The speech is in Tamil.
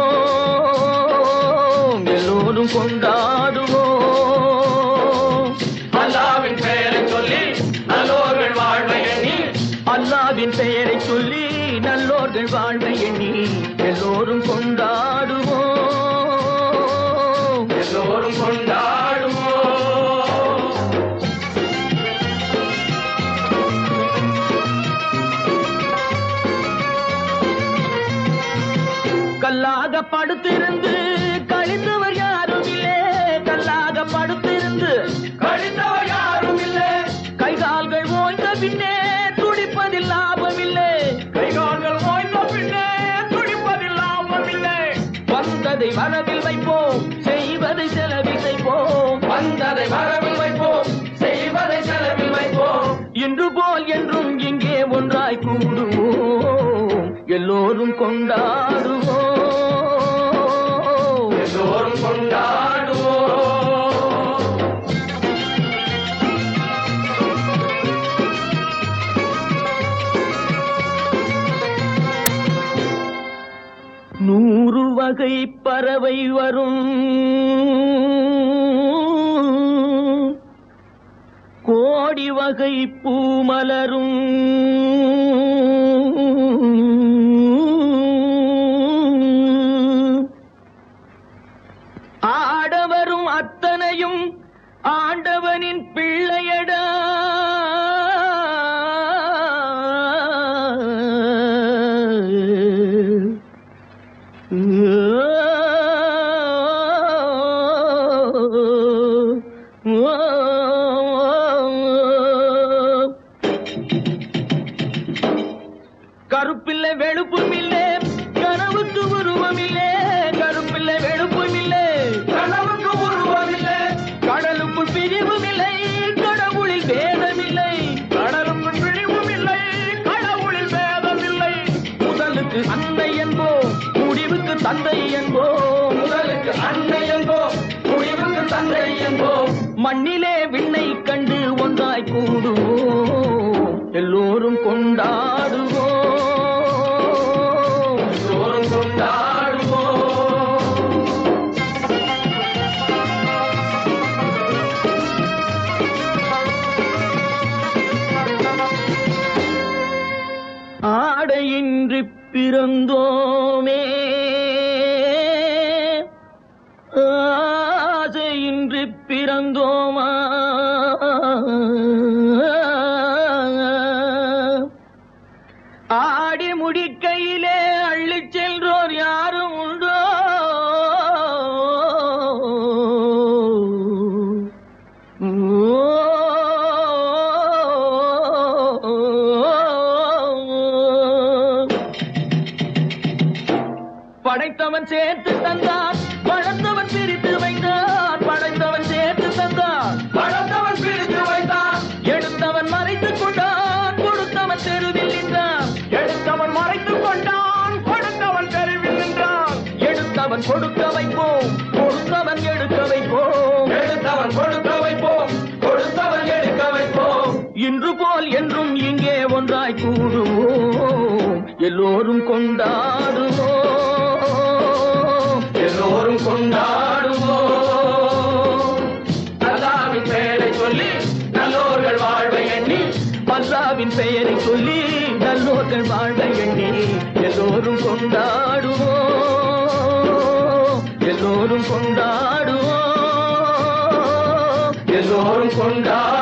கொண்டாடுவோம், எல்லோரும் கொண்டாடுவோம். அல்லாவின் பெயரை சொல்லி நல்லோர்கள் வாழ்வை எண்ணி, அல்லாவின் பெயரை சொல்லி நல்லோர்கள் வாழ்வை எண்ணி எல்லோரும் கொண்டாடுவோம், எல்லோரும் கொண்டாடுவோம். கல்லாக படுத்திருந்து கழிந்தவர் யாரும் இல்லை, கல்லாக படுத்திருந்து கழித்தவர் யாரும் இல்லை. கைகால்கள் ஓய்ந்த பின்னே துடிப்பதில் லாபமில்லை, கைகால்கள் ஓய்ந்த பின்னே துடிப்பதில் லாபமில்லை. வந்ததை வரவில் வைப்போம், செய்வதை செலவில் செய்வோம். வந்ததை வரவில் வைப்போம், செய்வதை செலவில் வைப்போம். இன்று போல் என்றும் இங்கே ஒன்றாய் கூடுவோம், எல்லோரும் கொண்டாடுவோம், எல்லோரும் கொண்டாடுவோம். நூறு வகை பறவை வரும், கோடி வகை பூமலரும், ஆடவரும் அத்தனையும் ஆண்டவனின் பிள்ளையடா. கருப்பில்லை வெளுப்பும் இல்லை, கனவுக்கு உருவமில்லை, கருப்பில்லை வெளுப்பும் இல்லை, கனவுக்கு உருவமில்லை. கடலுக்குள் பிரிவும் இல்லை, கடவுளில் வேதமில்லை, கடலுக்கு பிழிவும் இல்லை, கடவுளில் வேதமில்லை. முதலுக்கு அன்னை என்போம், முடிவுக்கு தந்தை என்போம், முதலுக்கு அன்னை என்போம், முடிவுக்கு தந்தை என்போம். மண்ணிலே விண்ணை கண்டு ஒன்றாய் கூடுவோம், எல்லோரும் கொண்டாடுவோம், எல்லோரும் கொண்டாடுவோம். ஆடையின்றி பிறந்தோமே, ஆசையின்றி பிறந்தோமா, ஆடி முடிக்கையிலே அள்ளிச் சென்றோர் யாரும் உண்டோ, படைத்தவன் சேர்த்து தந்தான், பழத்தவன் பிரித்து வைத்தான், படைத்தவன் சேர்த்து தந்தான், பழத்தவன் பிரித்து வைத்தான், எடுத்தவன் மறைத்துக் கொண்டான், கொடுத்தவன் தெருவில் நின்றான், எடுத்தவன் மறைத்துக் கொண்டான், கொடுத்தவன் தெருவில் நின்றான். எடுத்தவன் கொடுக்க வைப்போம், கொடுத்தவன் எடுக்க வைப்போம், எடுத்தவன் கொடுக்க வைப்போம், கொடுத்தவன் எடுக்க வைப்போம். இன்று போல் என்றும் இங்கே ஒன்றாய் கூடுவோம், எல்லோரும் கொண்டாடுவோம், எல்லோரும் கொண்டாடுவோம். அல்லாவின் பெயரை சொல்லி நல்லோர்கள் வாழ்வை எண்ணி, அல்லாவின் பெயரை சொல்லி நல்லோர்கள் வாழ்வை எண்ணி எல்லோரும் கொண்டாடுவோம், எல்லோரும் கொண்டாடுவோம், எல்லோரும் கொண்டாடுவோம்.